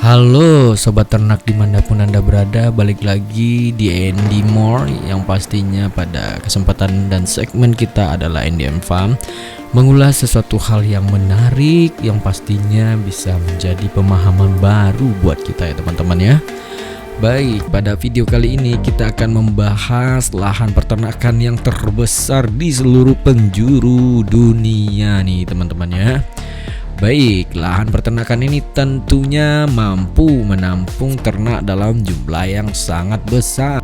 Halo Sobat Ternak dimanapun Anda berada, balik lagi di Andy More, yang pastinya pada kesempatan dan segmen kita adalah NDM Farm, mengulas sesuatu hal yang menarik yang pastinya bisa menjadi pemahaman baru buat kita ya teman-teman ya. Baik, pada video kali ini kita akan membahas lahan peternakan yang terbesar di seluruh penjuru dunia nih teman-teman ya. Baik, lahan peternakan ini tentunya mampu menampung ternak dalam jumlah yang sangat besar.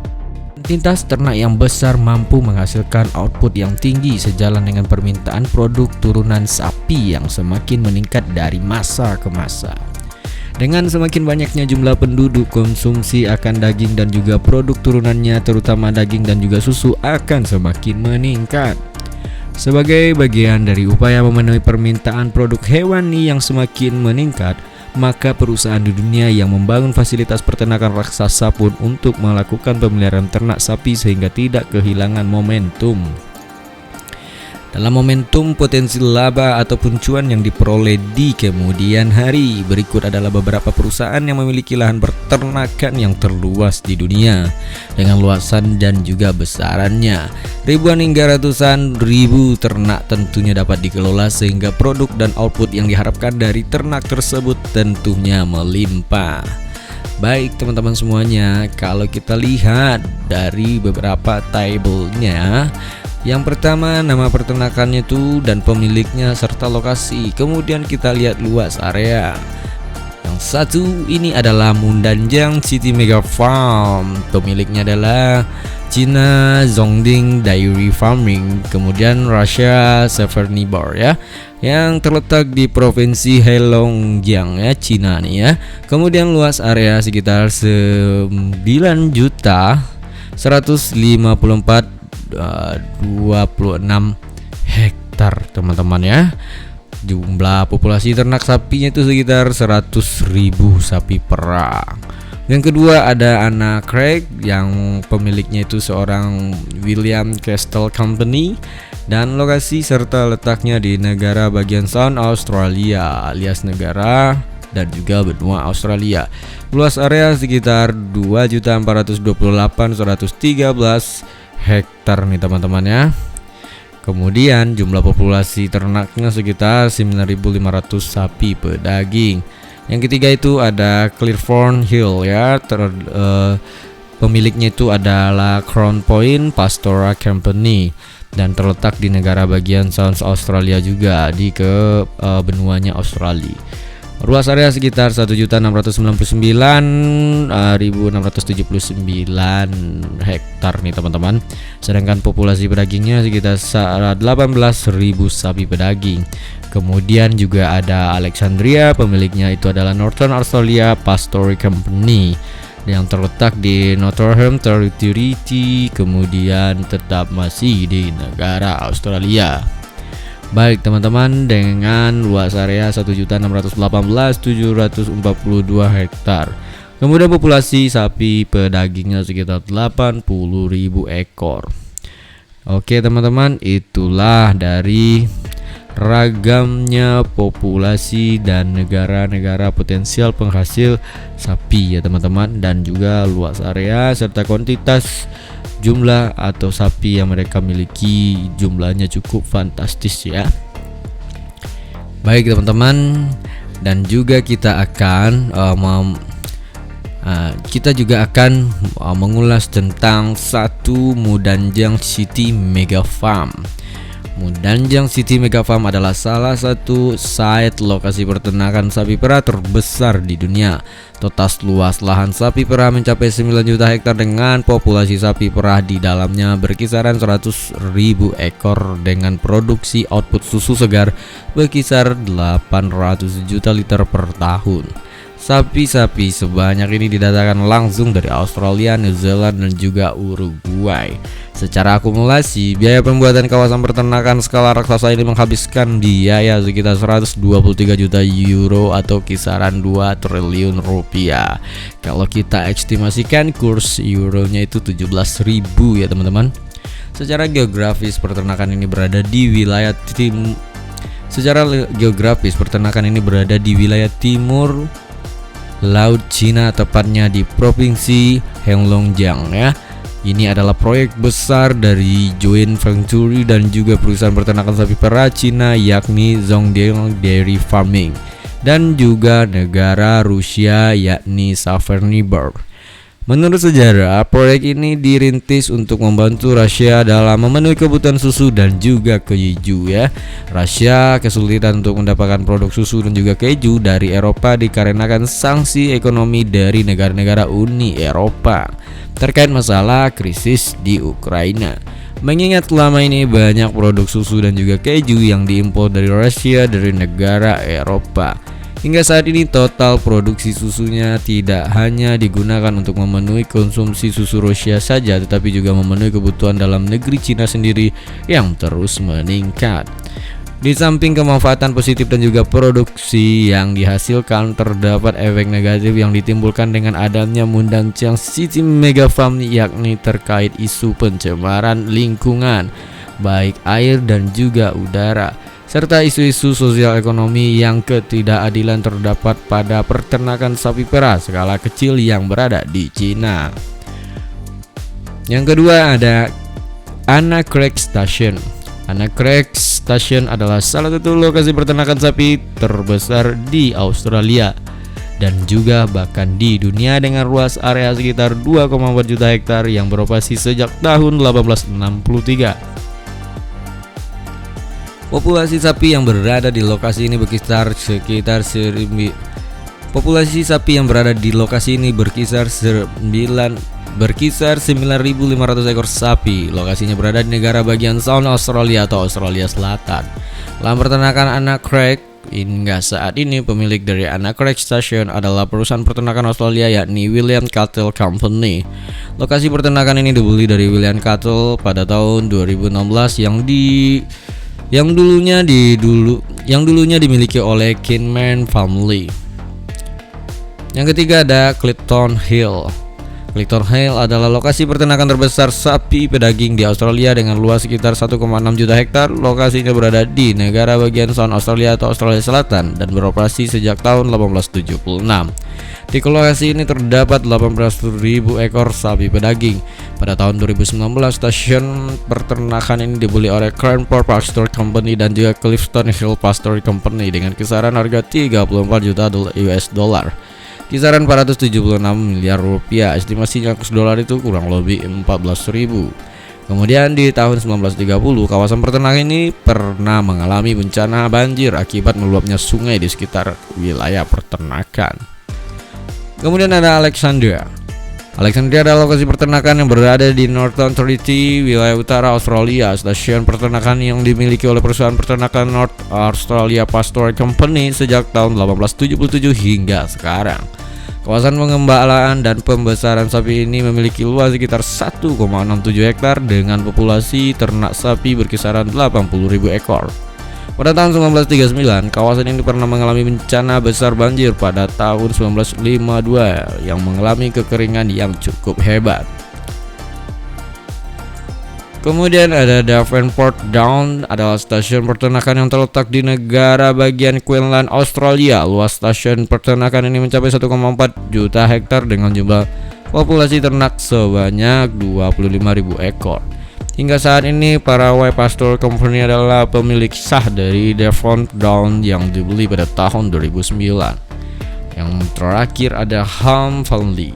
Kuantitas ternak yang besar mampu menghasilkan output yang tinggi sejalan dengan permintaan produk turunan sapi yang semakin meningkat dari masa ke masa. Dengan semakin banyaknya jumlah penduduk, konsumsi akan daging dan juga produk turunannya terutama daging dan juga susu akan semakin meningkat. Sebagai bagian dari upaya memenuhi permintaan produk hewani yang semakin meningkat, maka perusahaan di dunia yang membangun fasilitas peternakan raksasa pun untuk melakukan pemeliharaan ternak sapi sehingga tidak kehilangan momentum. Dalam momentum potensi laba ataupun cuan yang diperoleh di kemudian hari, berikut adalah beberapa perusahaan yang memiliki lahan peternakan yang terluas di dunia dengan luasan dan juga besarannya. Ribuan hingga ratusan ribu ternak tentunya dapat dikelola sehingga produk dan output yang diharapkan dari ternak tersebut tentunya melimpah. Baik teman-teman semuanya, kalau kita lihat dari beberapa tabelnya, yang pertama nama peternakannya itu dan pemiliknya serta lokasi. Kemudian kita lihat luas area. Yang satu ini adalah Mundanjiang City Mega Farm. Pemiliknya adalah China Zhongding Dairy Farming. Kemudian Russia Severnibor ya, yang terletak di provinsi Heilongjiang ya, Cina nih ya. Kemudian luas area sekitar 9.154.26 hektar teman-teman ya. Jumlah populasi ternak sapinya itu sekitar 100.000 sapi perah. Yang kedua ada Anna Craig, yang pemiliknya itu seorang William Castle Company, dan lokasi serta letaknya di negara bagian South Australia alias negara dan juga benua Australia. Luas area sekitar 2.428.113 hektar nih teman-teman ya. Kemudian jumlah populasi ternaknya sekitar 9.500 sapi pedaging. Yang ketiga itu ada Clearthorne Hill ya, pemiliknya itu adalah Crown Point Pastoral Company dan terletak di negara bagian South Australia juga di benuanya Australia. Luas area sekitar 1.699.679 hektar nih teman-teman. Sedangkan populasi pedagingnya sekitar 18.000 sapi pedaging. Kemudian juga ada Alexandria, pemiliknya itu adalah Northern Australia Pastoral Company yang terletak di Northern Territory, kemudian tetap masih di negara Australia. Baik teman-teman, dengan luas area 1.618.742 hektar. Kemudian populasi sapi pedagingnya sekitar 80.000 ekor. Oke teman-teman, itulah dari ragamnya populasi dan negara-negara potensial penghasil sapi ya teman-teman, dan juga luas area serta kuantitas jumlah atau sapi yang mereka miliki, jumlahnya cukup fantastis ya. Baik teman-teman, dan juga kita akan mengulas tentang satu Mundanjiang City Mega Farm. Mundanjiang City Mega Farm adalah salah satu site lokasi peternakan sapi perah terbesar di dunia. Total luas lahan sapi perah mencapai 9 juta hektar dengan populasi sapi perah di dalamnya berkisaran 100.000 ekor dengan produksi output susu segar berkisar 800 juta liter per tahun. Sapi-sapi sebanyak ini didatangkan langsung dari Australia, New Zealand, dan juga Uruguay. Secara akumulasi, biaya pembuatan kawasan peternakan skala raksasa ini menghabiskan biaya sekitar 123 juta euro atau kisaran 2 triliun rupiah. Kalau kita estimasikan kurs euronya itu 17.000 ya teman-teman. Secara geografis peternakan ini berada di wilayah timur Laut Cina, tepatnya di Provinsi Heilongjiang ya. Ini adalah proyek besar dari joint venture dan juga perusahaan peternakan sapi perah Cina, yakni Zhongdeng Dairy Farming, dan juga negara Rusia yakni Saverniber. Menurut sejarah, proyek ini dirintis untuk membantu Rusia dalam memenuhi kebutuhan susu dan juga keju ya. Rusia kesulitan untuk mendapatkan produk susu dan juga keju dari Eropa dikarenakan sanksi ekonomi dari negara-negara Uni Eropa terkait masalah krisis di Ukraina. Mengingat selama ini banyak produk susu dan juga keju yang diimpor dari Rusia dari negara Eropa. Hingga saat ini total produksi susunya tidak hanya digunakan untuk memenuhi konsumsi susu Rusia saja, tetapi juga memenuhi kebutuhan dalam negeri Cina sendiri yang terus meningkat. Di samping kemanfaatan positif dan juga produksi yang dihasilkan, terdapat efek negatif yang ditimbulkan dengan adanya Mudanjiang City Mega Farm, yakni terkait isu pencemaran lingkungan, baik air dan juga udara, serta isu-isu sosial ekonomi yang ketidakadilan terdapat pada peternakan sapi perah skala kecil yang berada di Cina. Yang kedua ada Anna Creek Station. Anna Creek Station adalah salah satu lokasi peternakan sapi terbesar di Australia dan juga bahkan di dunia dengan luas area sekitar 2,4 juta hektar yang beroperasi sejak tahun 1863. Populasi sapi yang berada di lokasi ini berkisar 9.500 ekor sapi. Lokasinya berada di negara bagian South Australia atau Australia Selatan. Dalam peternakan Anna Creek, hingga saat ini pemilik dari Anna Creek Station adalah perusahaan peternakan Australia yakni William Cattle Company. Lokasi peternakan ini dibeli dari William Cattle pada tahun 2016 yang dulunya dimiliki oleh Kinman Family. Yang ketiga ada Clifton Hill. Clifton Hill adalah lokasi peternakan terbesar sapi pedaging di Australia dengan luas sekitar 1,6 juta hektar. Lokasinya berada di negara bagian South Australia atau Australia Selatan dan beroperasi sejak tahun 1876. Di lokasi ini terdapat 18.000 ekor sapi pedaging. Pada tahun 2019, stasiun peternakan ini dibeli oleh Cranport Pasture Company dan juga Clifton Hill Pasture Company dengan kisaran harga 34 juta US dollar. Kisaran 476 miliar rupiah. Estimasinya kurs dolar itu kurang lebih 14.000. Kemudian di tahun 1930, kawasan peternakan ini pernah mengalami bencana banjir akibat meluapnya sungai di sekitar wilayah peternakan. Kemudian ada Alexandria. Alexandria adalah lokasi peternakan yang berada di Northern Territory, wilayah utara Australia. Stasiun peternakan yang dimiliki oleh perusahaan peternakan North Australia Pasture Company sejak tahun 1877 hingga sekarang. Kawasan pengembalaan dan pembesaran sapi ini memiliki luas sekitar 1,67 hektar dengan populasi ternak sapi berkisaran 80.000 ekor. Pada tahun 1939, kawasan ini pernah mengalami bencana besar banjir pada tahun 1952 yang mengalami kekeringan yang cukup hebat. Kemudian ada Davenport Down, adalah stasiun peternakan yang terletak di negara bagian Queensland, Australia. Luas stasiun peternakan ini mencapai 1,4 juta hektar dengan jumlah populasi ternak sebanyak 25.000 ekor. Hingga saat ini, Parawai Pasture Company adalah pemilik sah dari Devon Down yang dibeli pada tahun 2009. Yang terakhir ada Ham Valley.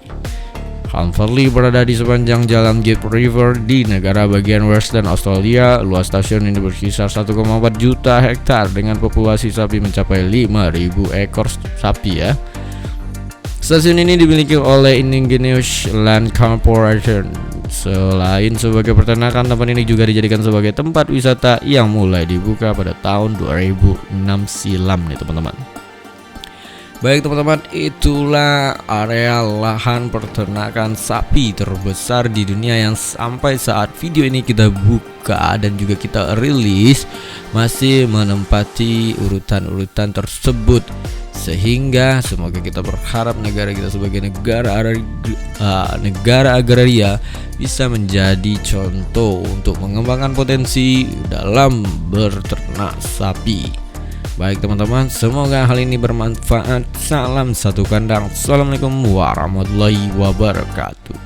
Ham Valley berada di sepanjang jalan Gate River di negara bagian Western Australia. Luas stasiun ini berkisar 1,4 juta hektar dengan populasi sapi mencapai 5.000 ekor sapi ya. Stasiun ini dimiliki oleh Indigenous Land Corporation. Selain sebagai peternakan, tempat ini juga dijadikan sebagai tempat wisata yang mulai dibuka pada tahun 2006 silam nih teman-teman. Baik teman-teman, itulah area lahan peternakan sapi terbesar di dunia yang sampai saat video ini kita buka dan juga kita rilis masih menempati urutan-urutan tersebut. Sehingga semoga kita berharap negara kita sebagai negara agraria bisa menjadi contoh untuk mengembangkan potensi dalam berternak sapi. Baik teman-teman, semoga hal ini bermanfaat. Salam satu kandang. Assalamualaikum warahmatullahi wabarakatuh.